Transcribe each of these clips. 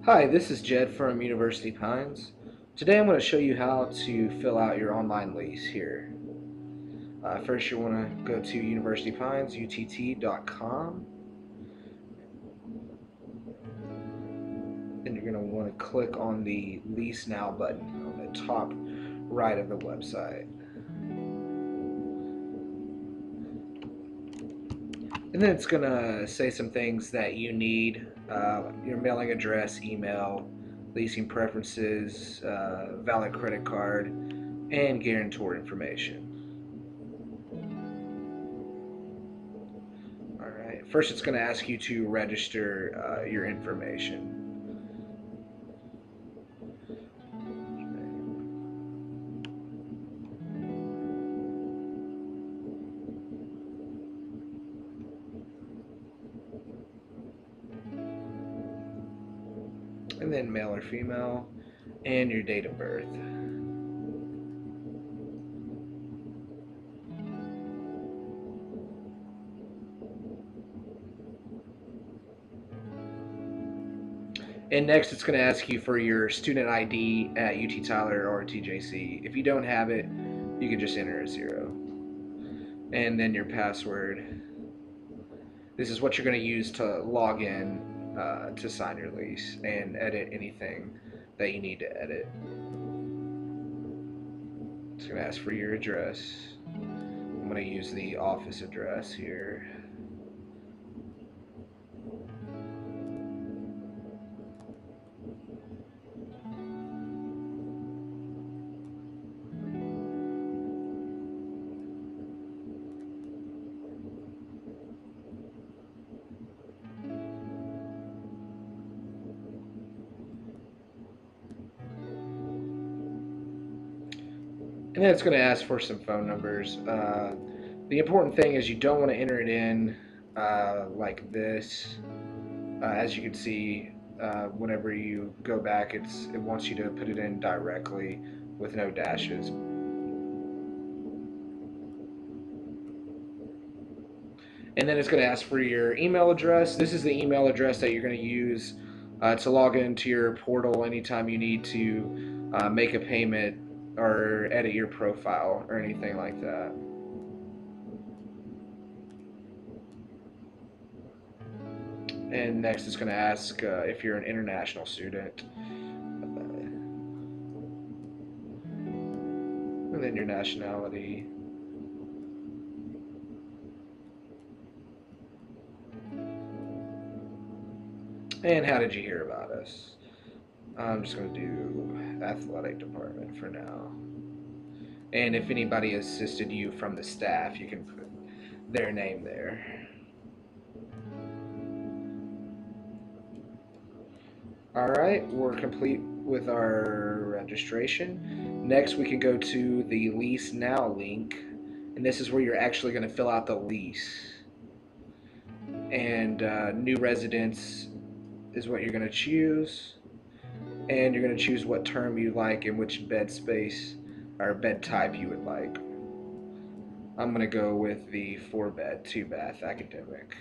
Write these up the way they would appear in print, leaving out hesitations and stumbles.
Hi, this is Jed from University Pines. Today I'm going to show you how to fill out your online lease here. First, you want to go to University Pines, UTT.com, and you're going to want to click on the Lease Now button on the top right of the website. And then it's going to say some things that you need, your mailing address, email, leasing preferences, valid credit card, and guarantor information. Alright, first it's going to ask you to register your information. And then male or female, and your date of birth. And next it's going to ask you for your student ID at UT Tyler or TJC. If you don't have it, you can just enter a 0. And then your password. This is what you're going to use to log in to sign your lease and edit anything that you need to edit. It's going to ask for your address. I'm going to use the office address here. And then it's going to ask for some phone numbers. The important thing is you don't want to enter it in like this. As you can see, whenever you go back, it wants you to put it in directly with no dashes. And then it's going to ask for your email address. This is the email address that you're going to use to log into your portal anytime you need to make a payment or edit your profile or anything like that. And next it's going to ask if you're an international student. And then your nationality. And how did you hear about us? I'm just going to do athletic department for now. And if anybody assisted you from the staff, you can put their name there. Alright, we're complete with our registration. Next, we can go to the Lease Now link, and this is where you're actually going to fill out the lease. And new residence is what you're going to choose, and you're going to choose what term you like and which bed space or bed type you would like. I'm going to go with the 4-bed, 2-bath academic.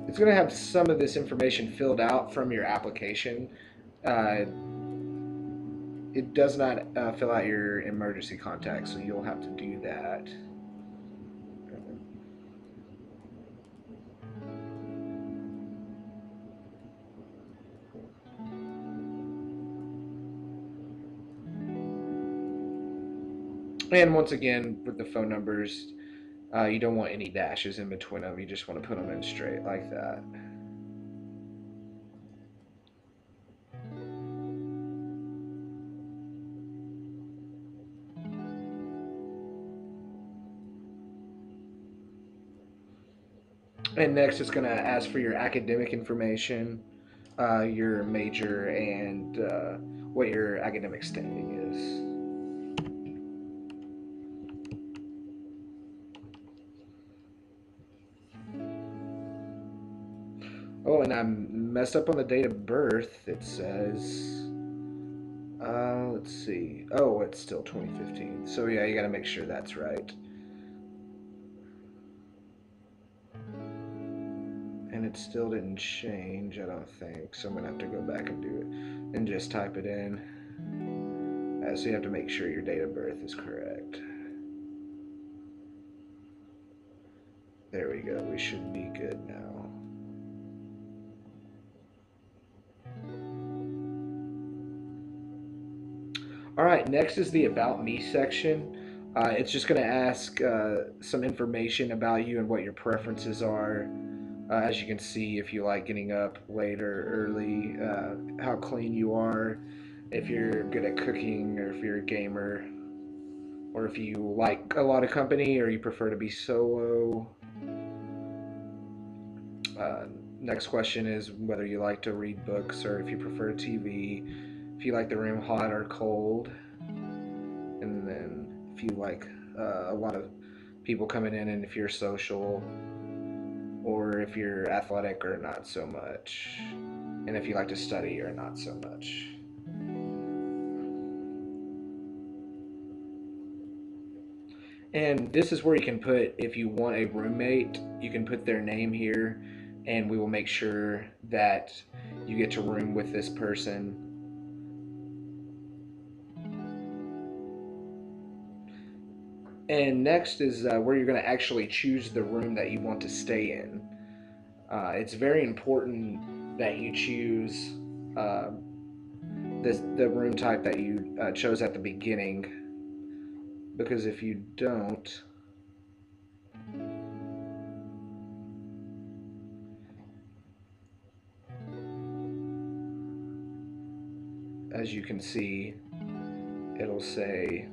It's going to have some of this information filled out from your application. Uh, it does not fill out your emergency contact, so you'll have to do that. And once again, with the phone numbers, you don't want any dashes in between them. You just want to put them in straight like that. And next, it's going to ask for your academic information, your major, and what your academic standing is. Oh, and I messed up on the date of birth. It says, let's see. Oh, it's still 2015. So yeah, you got to make sure that's right. And it still didn't change, I don't think. So I'm gonna have to go back and do it and just type it in. So you have to make sure your date of birth is correct. There we go. We should be good now. All right, next is the About Me section. It's just going to ask some information about you and what your preferences are. As you can see, if you like getting up late or early, how clean you are, if you're good at cooking, or if you're a gamer, or if you like a lot of company, or you prefer to be solo. Uh, Next question is whether you like to read books or if you prefer TV, if you like the room hot or cold, and then if you like a lot of people coming in, and if you're social, or if you're athletic or not so much, and if you like to study or not so much. And this is where you can put, if you want a roommate, you can put their name here, and we will make sure that you get to room with this person. And next is where you're going to actually choose the room that you want to stay in. It's very important that you choose uh, the room type that you chose at the beginning, because if you don't, as you can see, it'll say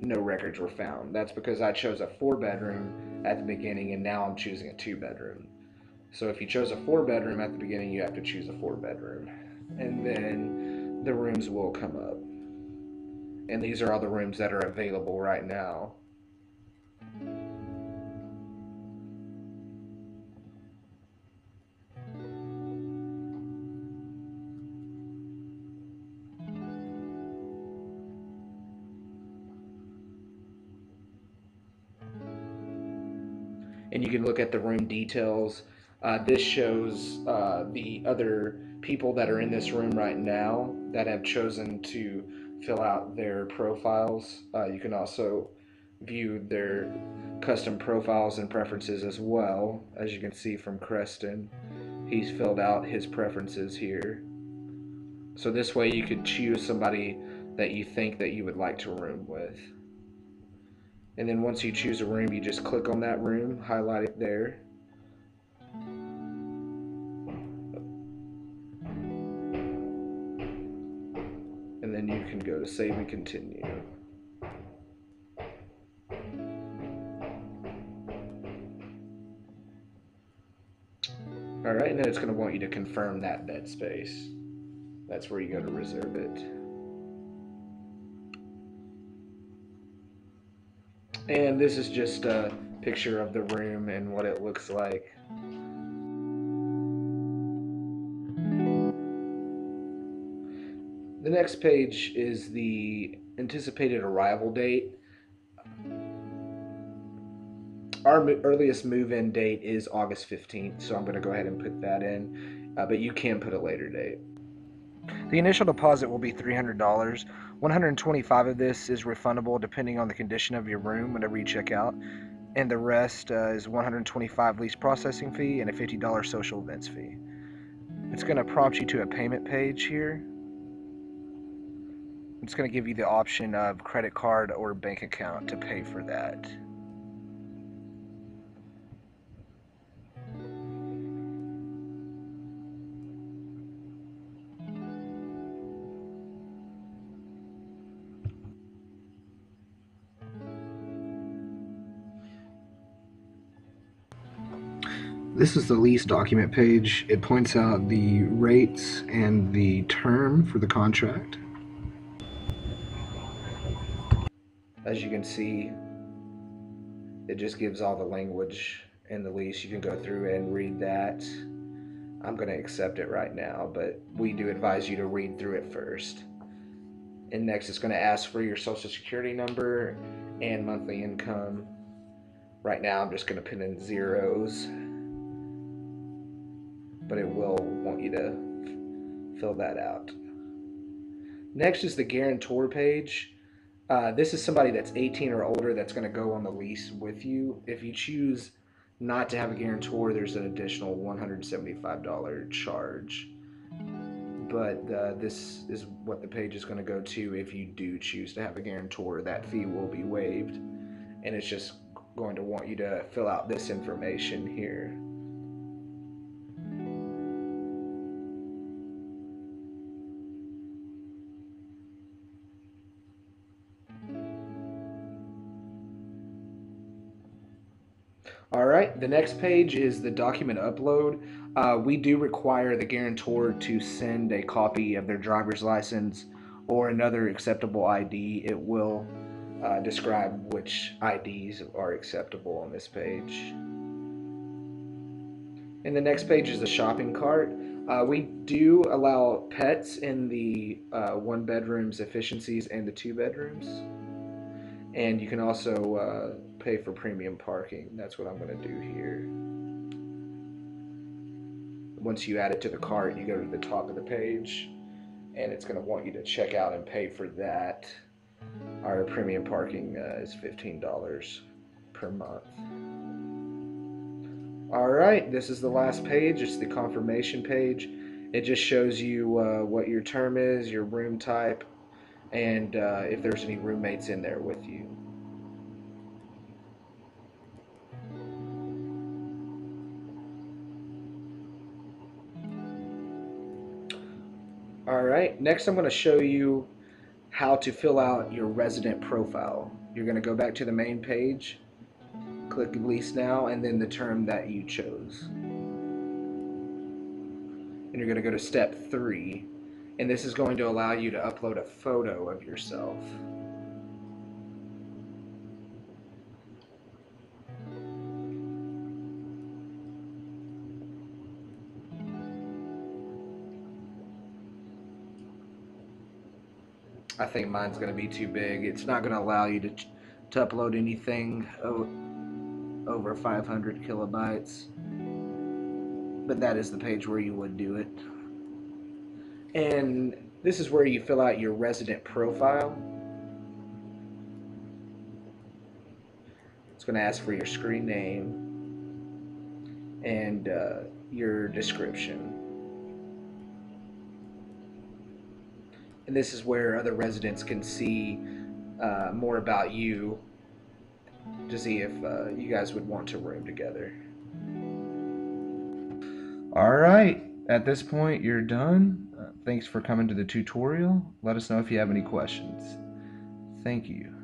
no records were found. That's because I chose a 4 bedroom at the beginning, and now I'm choosing a 2 bedroom. So if you chose a 4 bedroom at the beginning, you have to choose a 4 bedroom. And then the rooms will come up. And these are all the rooms that are available right now. And you can look at the room details. This shows the other people that are in this room right now that have chosen to fill out their profiles. You can also view their custom profiles and preferences as well. As you can see from Creston, he's filled out his preferences here. So this way you could choose somebody that you think that you would like to room with. And then once you choose a room, you just click on that room, highlight it there, and then you can go to save and continue. All right, and then it's going to want you to confirm that bed space. That's where you go to reserve it. And this is just a picture of the room and what it looks like. The next page is the anticipated arrival date. Our earliest move-in date is August 15th, so I'm going to go ahead and put that in, but you can put a later date. The initial deposit will be $300. 125 of this is refundable depending on the condition of your room whenever you check out, and the rest is 125 lease processing fee and a $50 social events fee. It's going to prompt you to a payment page here. It's going to give you the option of credit card or bank account to pay for that. This is the lease document page. It points out the rates and the term for the contract. As you can see, it just gives all the language in the lease. You can go through and read that. I'm going to accept it right now, but we do advise you to read through it first. And next, it's going to ask for your social security number and monthly income. Right now, I'm just going to put in zeros, but it will want you to fill that out. Next is the guarantor page. This is somebody that's 18 or older that's going to go on the lease with you. If you choose not to have a guarantor, there's an additional $175 charge. But this is what the page is going to go to if you do choose to have a guarantor. That fee will be waived, and it's just going to want you to fill out this information here. All right, the next page is the document upload. We do require the guarantor to send a copy of their driver's license or another acceptable ID. It will describe which IDs are acceptable on this page. And the next page is the shopping cart. We do allow pets in the one bedrooms efficiencies and the two bedrooms. And you can also pay for premium parking. That's what I'm going to do here. Once you add it to the cart, you go to the top of the page, and it's going to want you to check out and pay for that. Our premium parking is $15 per month. All right, this is the last page. It's the confirmation page. It just shows you what your term is, your room type, and if there's any roommates in there with you. All right, next I'm going to show you how to fill out your resident profile. You're going to go back to the main page, click lease now, and then the term that you chose. And you're going to go to step 3, and this is going to allow you to upload a photo of yourself. I think mine's going to be too big. It's not going to allow you to upload anything over 500 kilobytes. But that is the page where you would do it. And this is where you fill out your resident profile. It's going to ask for your screen name and your description. And this is where other residents can see more about you to see if you guys would want to room together. All right, at this point you're done. Thanks for coming to the tutorial. Let us know if you have any questions. Thank you.